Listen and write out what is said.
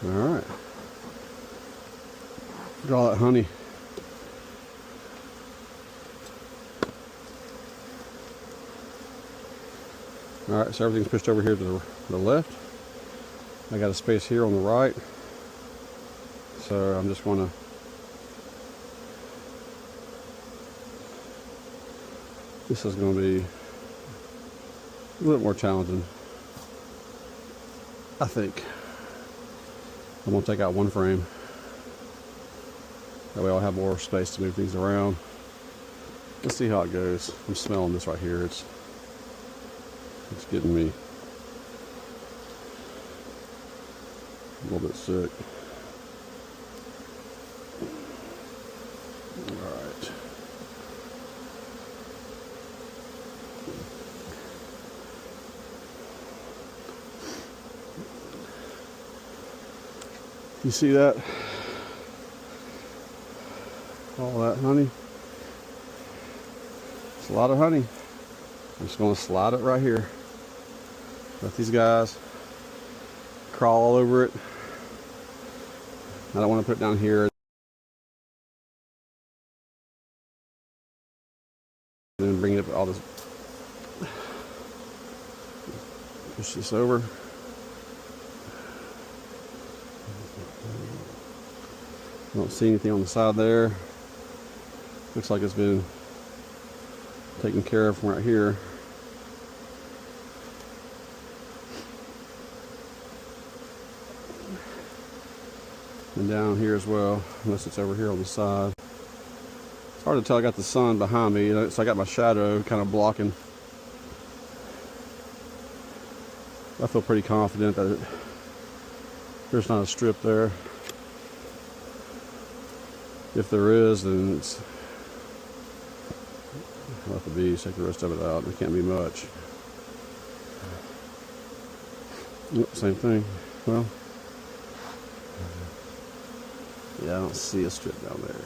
Alright. Draw that honey. Alright, so everything's pushed over here to the left. I got a space here on the right. So I'm just going to this is going to be a little more challenging, I think. I'm going to take out one frame. That way I'll have more space to move things around. Let's see how it goes. I'm smelling this right here. It's getting me a little bit sick. Alright. You see that? All that honey. It's a lot of honey. I'm just going to slide it right here. Let these guys crawl all over it. I don't want to put it down here. And then bring it up all this. Push this over. Don't see anything on the side there. Looks like it's been taken care of from right here. And down here as well, unless it's over here on the side. It's hard to tell. I got the sun behind me, so I got my shadow kind of blocking. I feel pretty confident that there's not a strip there. If there is, then it's, I'll let the bees take the rest of it out. There can't be much. Yep, same thing. Well, yeah, I don't see a strip down there.